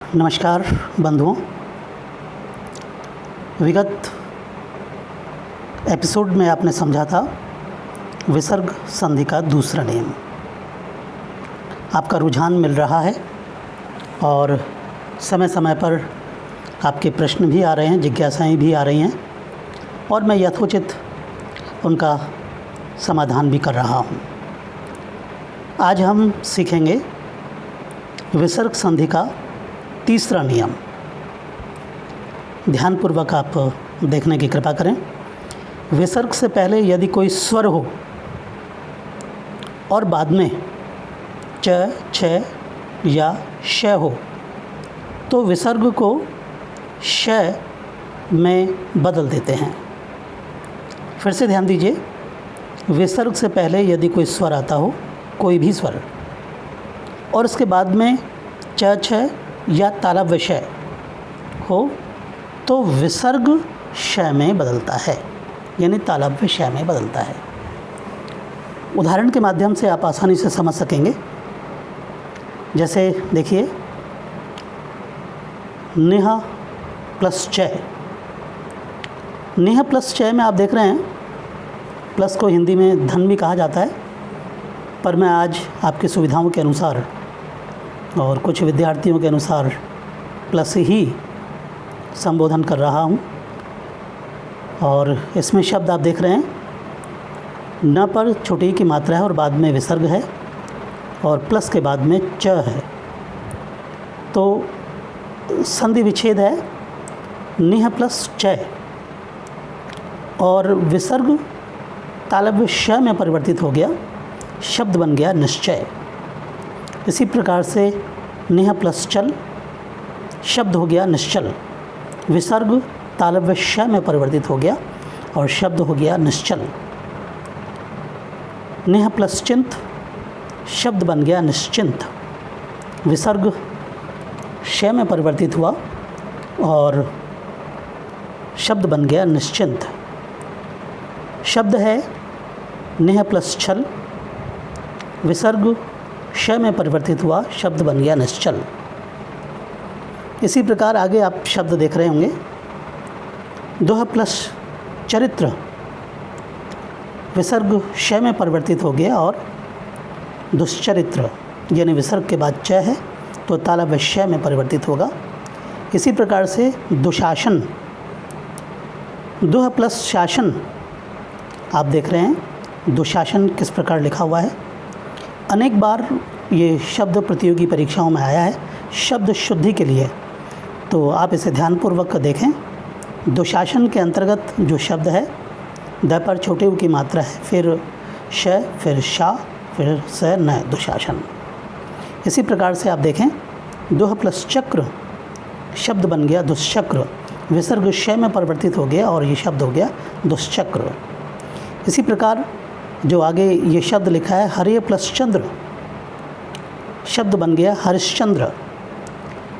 नमस्कार बंधुओं। विगत एपिसोड में आपने समझा था विसर्ग संधि का दूसरा नियम। आपका रुझान मिल रहा है और समय समय पर आपके प्रश्न भी आ रहे हैं, जिज्ञासाएं भी आ रही हैं और मैं यथोचित उनका समाधान भी कर रहा हूं। आज हम सीखेंगे विसर्ग संधि का तीसरा नियम। ध्यानपूर्वक आप देखने की कृपा करें। विसर्ग से पहले यदि कोई स्वर हो और बाद में च, छ या श हो तो विसर्ग को श में बदल देते हैं। फिर से ध्यान दीजिए, विसर्ग से पहले यदि कोई स्वर आता हो, कोई भी स्वर, और उसके बाद में च, छ या तालव्य श हो तो विसर्ग श में बदलता है, यानी तालव्य श में बदलता है। उदाहरण के माध्यम से आप आसानी से समझ सकेंगे। जैसे देखिए, निह प्लस च। निह प्लस च में आप देख रहे हैं, प्लस को हिंदी में धन भी कहा जाता है, पर मैं आज आपकी सुविधाओं के अनुसार और कुछ विद्यार्थियों के अनुसार प्लस ही संबोधन कर रहा हूँ। और इसमें शब्द आप देख रहे हैं, न पर छोटी की मात्रा है और बाद में विसर्ग है और प्लस के बाद में च है, तो संधि विच्छेद है निह प्लस च और विसर्ग तालव्य श में परिवर्तित हो गया, शब्द बन गया निश्चय। इसी प्रकार से निह प्लस चल शब्द हो गया निश्चल, विसर्ग तालव्य श में परिवर्तित हो गया और शब्द हो गया निश्चल। निह प्लस चिंत शब्द बन गया निश्चिंत, विसर्ग श में परिवर्तित हुआ और शब्द बन गया निश्चिंत। शब्द है निह प्लस छल, विसर्ग श में परिवर्तित हुआ, शब्द बन गया निश्चल। इसी प्रकार आगे आप शब्द देख रहे होंगे, दुह प्लस चरित्र, विसर्ग श में परिवर्तित हो गया और दुश्चरित्र, यानी विसर्ग के बाद च है तो तालव्य श में परिवर्तित होगा। इसी प्रकार से दुशासन, दुह प्लस शासन, आप देख रहे हैं दुशासन किस प्रकार लिखा हुआ है। अनेक बार ये शब्द प्रतियोगी परीक्षाओं में आया है शब्द शुद्धि के लिए, तो आप इसे ध्यानपूर्वक देखें। दुशासन के अंतर्गत जो शब्द है, द पर छोटे उ की मात्रा है, फिर श, फिर शा, फिर स, न, दुशासन। इसी प्रकार से आप देखें, दुह प्लस चक्र शब्द बन गया दुश्चक्र, विसर्ग श में परिवर्तित हो गया और ये शब्द हो गया दुश्चक्र। इसी प्रकार जो आगे ये शब्द लिखा है, हरिय प्लस चंद्र, शब्द बन गया हरिश्चंद्र।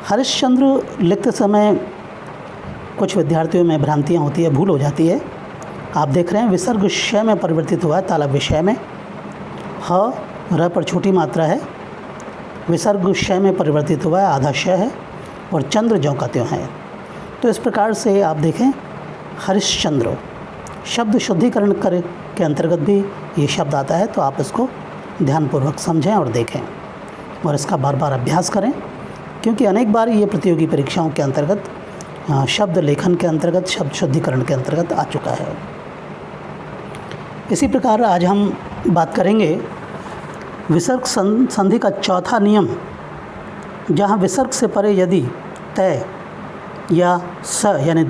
हरिश्चंद्र लिखते समय कुछ विद्यार्थियों में भ्रांतियाँ होती है, भूल हो जाती है। आप देख रहे हैं विसर्ग श में परिवर्तित हुआ है तालव्य श में, ह र पर छोटी मात्रा है, विसर्ग श में परिवर्तित हुआ है, आधा श है और चंद्र ज्यों का त्यों है। तो इस प्रकार से आप देखें हरिश्चंद्र शब्द शुद्धिकरण कर के अंतर्गत भी ये शब्द आता है, तो आप इसको ध्यानपूर्वक समझें और देखें और इसका बार बार अभ्यास करें, क्योंकि अनेक बार ये प्रतियोगी परीक्षाओं के अंतर्गत शब्द लेखन के अंतर्गत, शब्द शुद्धिकरण के अंतर्गत आ चुका है। इसी प्रकार आज हम बात करेंगे विसर्ग संधि का चौथा नियम, जहाँ विसर्ग से परे यदि तय या स यानी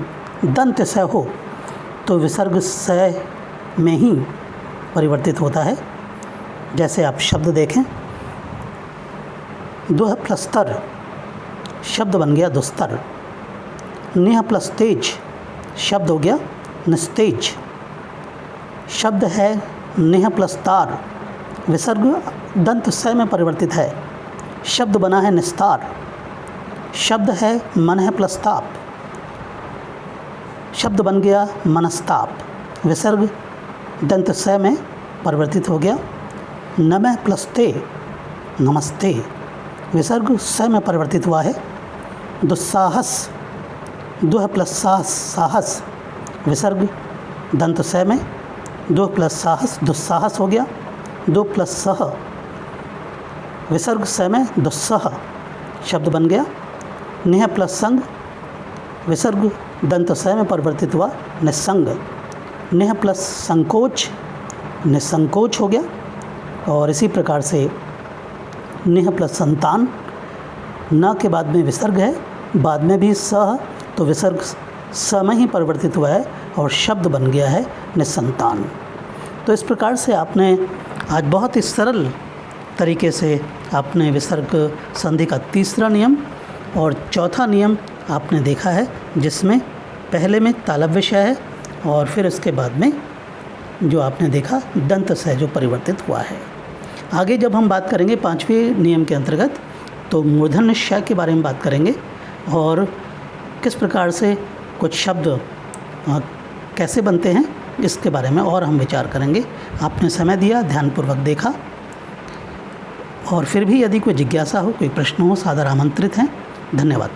दंत स हो तो विसर्ग स में ही परिवर्तित होता है। जैसे आप शब्द देखें, दुह प्लस तर शब्द बन गया दुस्तर, निह प्लस तेज शब्द हो गया निस्तेज। शब्द है निह प्लस तार, विसर्ग दंत स में परिवर्तित है, शब्द बना है निस्तार। शब्द है मन है प्लस ताप, शब्द बन गया मनस्ताप, विसर्ग दंत स में परिवर्तित हो गया। नमः प्लस ते नमस्ते, विसर्ग स में परिवर्तित हुआ है, दुस्साहस, दुह प्लस साहस, साहस विसर्ग दंत स में, दुह प्लस साहस दुस्साहस हो गया। दु प्लस सह विसर्ग स में, दुस्सह शब्द बन गया। निह प्लस संग विसर्ग दंत स में परिवर्तित हुआ, निस्संग। निह प्लस संकोच, निसंकोच हो गया। और इसी प्रकार से निह प्लस संतान, न के बाद में विसर्ग है, बाद में भी स, तो विसर्ग स में ही परिवर्तित हुआ है और शब्द बन गया है निसंतान। तो इस प्रकार से आपने आज बहुत ही सरल तरीके से आपने विसर्ग संधि का तीसरा नियम और चौथा नियम आपने देखा है, जिसमें पहले में तालव्य विषय है और फिर उसके बाद में जो आपने देखा दंत स जो परिवर्तित हुआ है। आगे जब हम बात करेंगे पांचवें नियम के अंतर्गत, तो मूर्धन्य श के बारे में बात करेंगे और किस प्रकार से कुछ शब्द कैसे बनते हैं इसके बारे में और हम विचार करेंगे। आपने समय दिया, ध्यानपूर्वक देखा, और फिर भी यदि कोई जिज्ञासा हो, कोई प्रश्न हो, सादर आमंत्रित हैं। धन्यवाद।